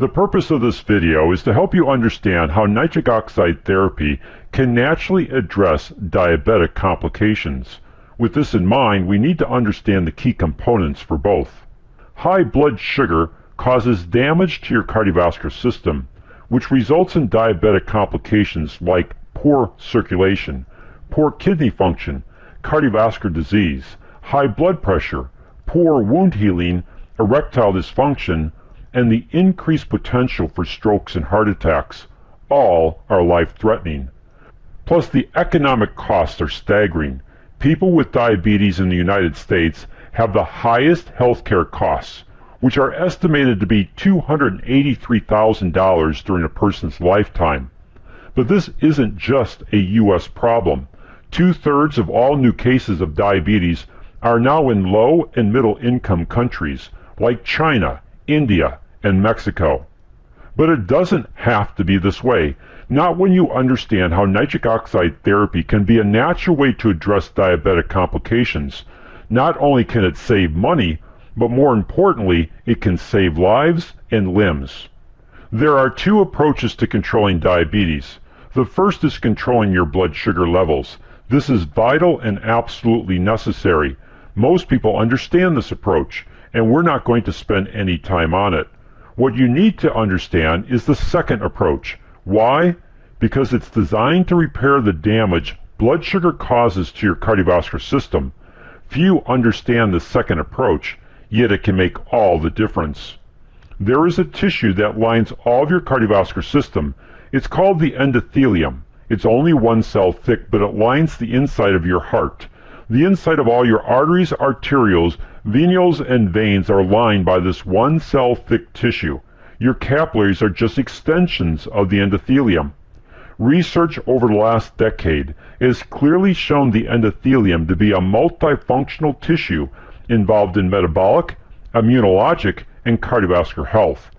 The purpose of this video is to help you understand how nitric oxide therapy can naturally address diabetic complications. With this in mind, we need to understand the key components for both. High blood sugar causes damage to your cardiovascular system, which results in diabetic complications like poor circulation, poor kidney function, cardiovascular disease, high blood pressure, poor wound healing, erectile dysfunction, and the increased potential for strokes and heart attacks. All are life-threatening. Plus, the economic costs are staggering. People with diabetes in the United States have the highest healthcare costs, which are estimated to be $283,000 during a person's lifetime. But this isn't just a U.S. problem. 2/3 of all new cases of diabetes are now in low and middle income countries like China, India, and Mexico. But it doesn't have to be this way, not when you understand how nitric oxide therapy can be a natural way to address diabetic complications. Not only can it save money, but more importantly, it can save lives and limbs. There are two approaches to controlling diabetes. The first is controlling your blood sugar levels. This is vital and absolutely necessary. Most people understand this approach, and we're not going to spend any time on it. What you need to understand is the second approach. Why? Because it's designed to repair the damage blood sugar causes to your cardiovascular system. Few understand the second approach, yet it can make all the difference. There is a tissue that lines all of your cardiovascular system. It's called the endothelium. It's only one cell thick, but it lines the inside of your heart. The inside of all your arteries, arterioles, venules, and veins are lined by this one cell thick tissue. Your capillaries are just extensions of the endothelium. Research over the last decade has clearly shown the endothelium to be a multifunctional tissue involved in metabolic, immunologic, and cardiovascular health.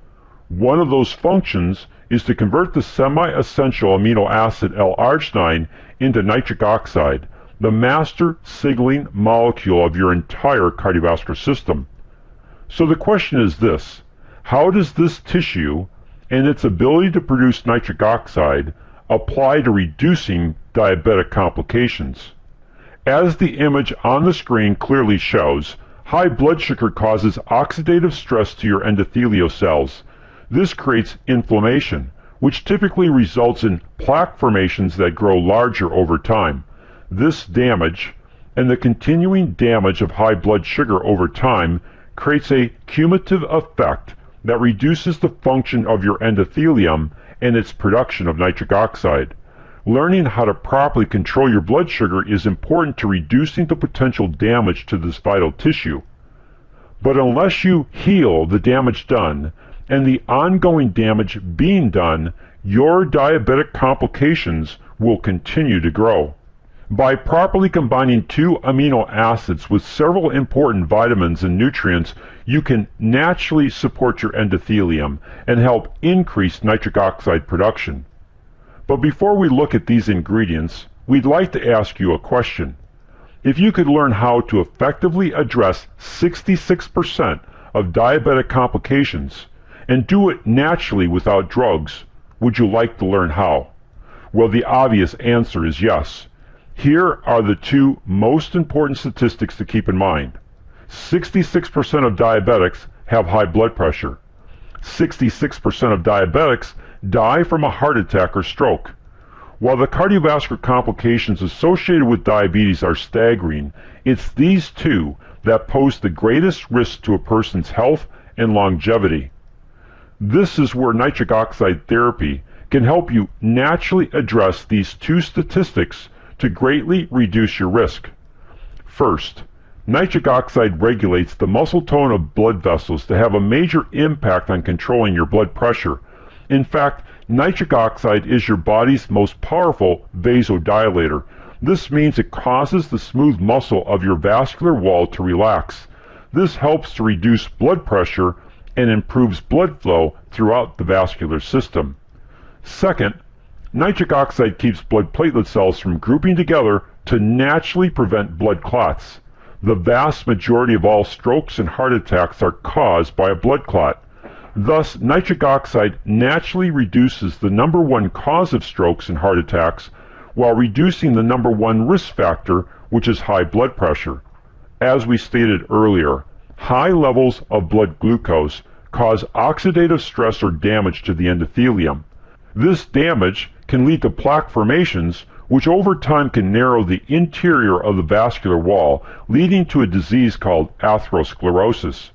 One of those functions is to convert the semi-essential amino acid L-arginine into nitric oxide, the master signaling molecule of your entire cardiovascular system. So the question is this: how does this tissue and its ability to produce nitric oxide apply to reducing diabetic complications? As the image on the screen clearly shows, high blood sugar causes oxidative stress to your endothelial cells. This creates inflammation, which typically results in plaque formations that grow larger over time. This damage, and the continuing damage of high blood sugar over time, creates a cumulative effect that reduces the function of your endothelium and its production of nitric oxide. Learning how to properly control your blood sugar is important to reducing the potential damage to this vital tissue. But unless you heal the damage done and the ongoing damage being done, your diabetic complications will continue to grow. By properly combining two amino acids with several important vitamins and nutrients, you can naturally support your endothelium and help increase nitric oxide production. But before we look at these ingredients, we'd like to ask you a question. If you could learn how to effectively address 66% of diabetic complications and do it naturally without drugs, would you like to learn how? Well, the obvious answer is yes. Here are the two most important statistics to keep in mind. 66% of diabetics have high blood pressure. 66% of diabetics die from a heart attack or stroke. While the cardiovascular complications associated with diabetes are staggering, it's these two that pose the greatest risk to a person's health and longevity. This is where nitric oxide therapy can help you naturally address these two statistics to greatly reduce your risk. First, nitric oxide regulates the muscle tone of blood vessels to have a major impact on controlling your blood pressure. In fact, nitric oxide is your body's most powerful vasodilator. This means it causes the smooth muscle of your vascular wall to relax. This helps to reduce blood pressure and improves blood flow throughout the vascular system. Second, nitric oxide keeps blood platelet cells from grouping together to naturally prevent blood clots. The vast majority of all strokes and heart attacks are caused by a blood clot. Thus, nitric oxide naturally reduces the number one cause of strokes and heart attacks while reducing the number one risk factor, which is high blood pressure. As we stated earlier, high levels of blood glucose cause oxidative stress or damage to the endothelium. This damage can lead to plaque formations, which over time can narrow the interior of the vascular wall, leading to a disease called atherosclerosis.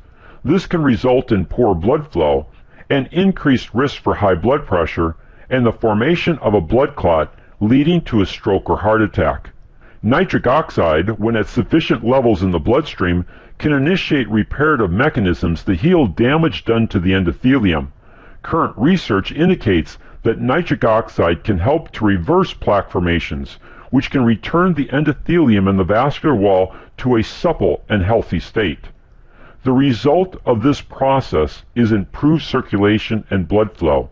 This can result in poor blood flow, an increased risk for high blood pressure, and the formation of a blood clot, leading to a stroke or heart attack. Nitric oxide, when at sufficient levels in the bloodstream, can initiate reparative mechanisms to heal damage done to the endothelium. Current research indicates that nitric oxide can help to reverse plaque formations, which can return the endothelium and the vascular wall to a supple and healthy state. The result of this process is improved circulation and blood flow.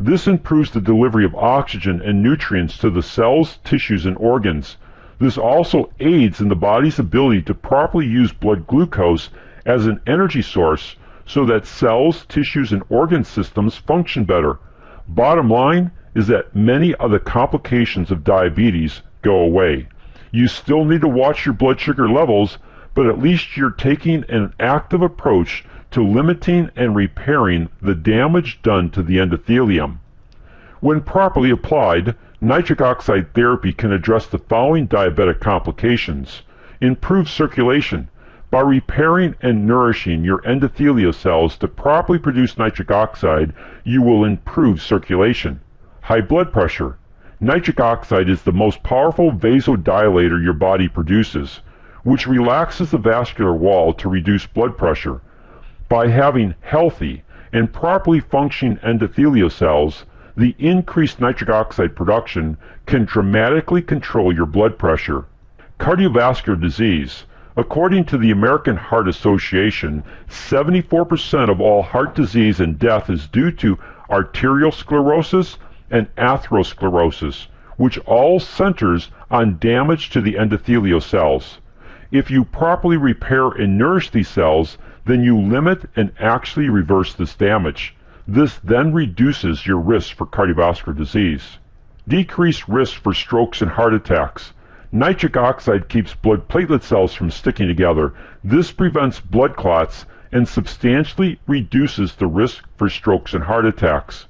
This improves the delivery of oxygen and nutrients to the cells, tissues, and organs. This also aids in the body's ability to properly use blood glucose as an energy source so that cells, tissues, and organ systems function better. Bottom line is that many of the complications of diabetes go away. You still need to watch your blood sugar levels, but at least you're taking an active approach to limiting and repairing the damage done to the endothelium. When properly applied, nitric oxide therapy can address the following diabetic complications. Improve circulation. By repairing and nourishing your endothelial cells to properly produce nitric oxide, you will improve circulation. High blood pressure. Nitric oxide is the most powerful vasodilator your body produces, which relaxes the vascular wall to reduce blood pressure. By having healthy and properly functioning endothelial cells, the increased nitric oxide production can dramatically control your blood pressure. Cardiovascular disease. According to the American Heart Association, 74% of all heart disease and death is due to arterial sclerosis and atherosclerosis, which all centers on damage to the endothelial cells. If you properly repair and nourish these cells, then you limit and actually reverse this damage. This then reduces your risk for cardiovascular disease. Decreased risk for strokes and heart attacks. Nitric oxide keeps blood platelet cells from sticking together. This prevents blood clots and substantially reduces the risk for strokes and heart attacks.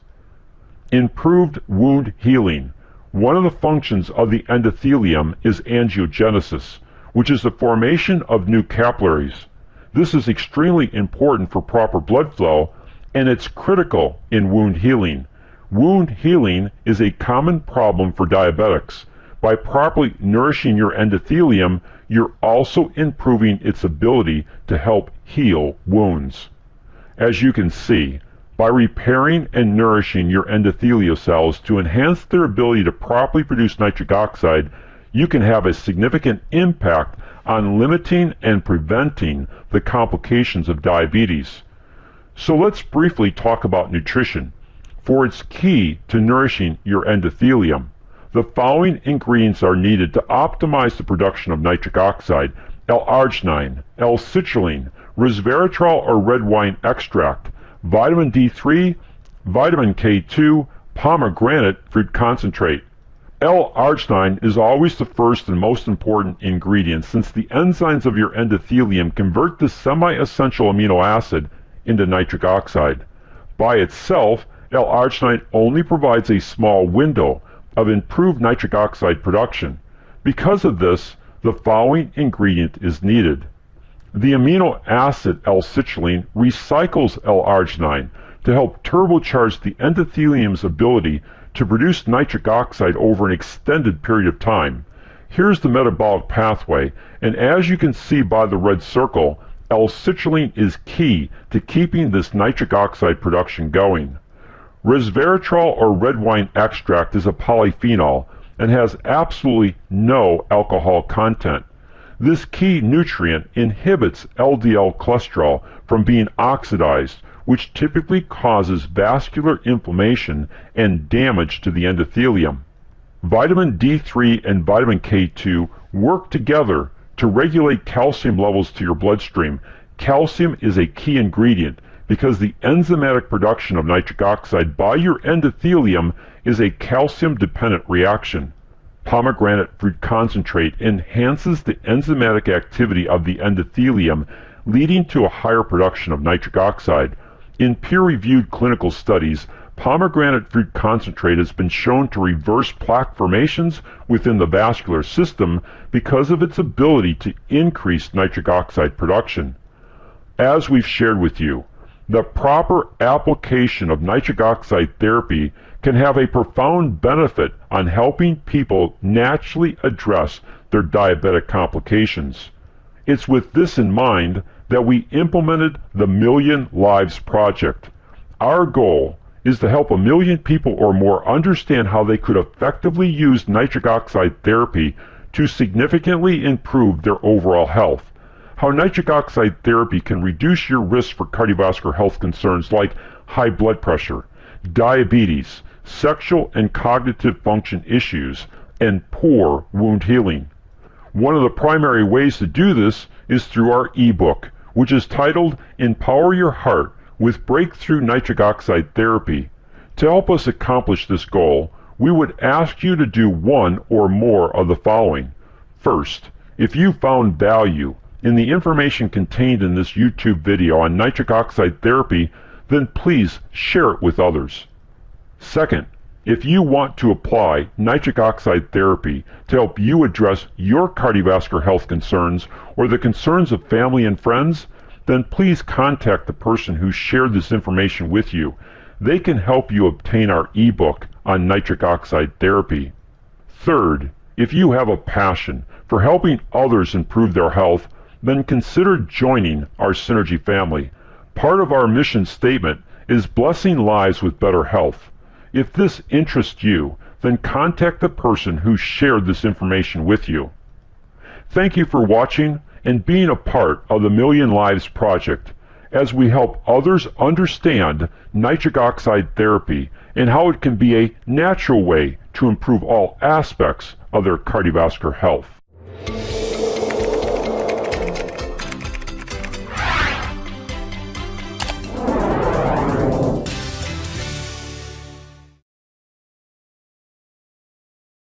Improved wound healing. One of the functions of the endothelium is angiogenesis, which is the formation of new capillaries. This is extremely important for proper blood flow, and it's critical in wound healing. Wound healing is a common problem for diabetics. By properly nourishing your endothelium, you're also improving its ability to help heal wounds. As you can see, by repairing and nourishing your endothelial cells to enhance their ability to properly produce nitric oxide, you can have a significant impact on limiting and preventing the complications of diabetes. So let's briefly talk about nutrition, for it's key to nourishing your endothelium. The following ingredients are needed to optimize the production of nitric oxide: L-arginine, L-citrulline, resveratrol or red wine extract, vitamin D3, vitamin K2, pomegranate fruit concentrate. L-arginine is always the first and most important ingredient, since the enzymes of your endothelium convert this semi-essential amino acid into nitric oxide. By itself, L-arginine only provides a small window of improved nitric oxide production. Because of this, the following ingredient is needed. The amino acid L-citrulline recycles L-arginine to help turbocharge the endothelium's ability to produce nitric oxide over an extended period of time. Here's the metabolic pathway, and as you can see by the red circle, L-citrulline is key to keeping this nitric oxide production going. Resveratrol or red wine extract is a polyphenol and has absolutely no alcohol content. This key nutrient inhibits LDL cholesterol from being oxidized, which typically causes vascular inflammation and damage to the endothelium. Vitamin D3 and vitamin K2 work together to regulate calcium levels to your bloodstream. Calcium is a key ingredient because the enzymatic production of nitric oxide by your endothelium is a calcium-dependent reaction. Pomegranate fruit concentrate enhances the enzymatic activity of the endothelium, leading to a higher production of nitric oxide. In peer-reviewed clinical studies, pomegranate fruit concentrate has been shown to reverse plaque formations within the vascular system because of its ability to increase nitric oxide production. As we've shared with you, the proper application of nitric oxide therapy can have a profound benefit on helping people naturally address their diabetic complications. It's with this in mind that we implemented the Million Lives Project. Our goal is to help 1 million people or more understand how they could effectively use nitric oxide therapy to significantly improve their overall health. How nitric oxide therapy can reduce your risk for cardiovascular health concerns like high blood pressure, diabetes, sexual and cognitive function issues, and poor wound healing. One of the primary ways to do this is through our ebook, which is titled Empower Your Heart with Breakthrough Nitric Oxide Therapy. To help us accomplish this goal, we would ask you to do one or more of the following. First, if you found value in the information contained in this YouTube video on nitric oxide therapy, then please share it with others. Second, if you want to apply nitric oxide therapy to help you address your cardiovascular health concerns or the concerns of family and friends, then please contact the person who shared this information with you. They can help you obtain our ebook on nitric oxide therapy. Third, if you have a passion for helping others improve their health, then consider joining our Synergy family. Part of our mission statement is blessing lives with better health. If this interests you, then contact the person who shared this information with you. Thank you for watching and being a part of the Million Lives Project as we help others understand nitric oxide therapy and how it can be a natural way to improve all aspects of their cardiovascular health.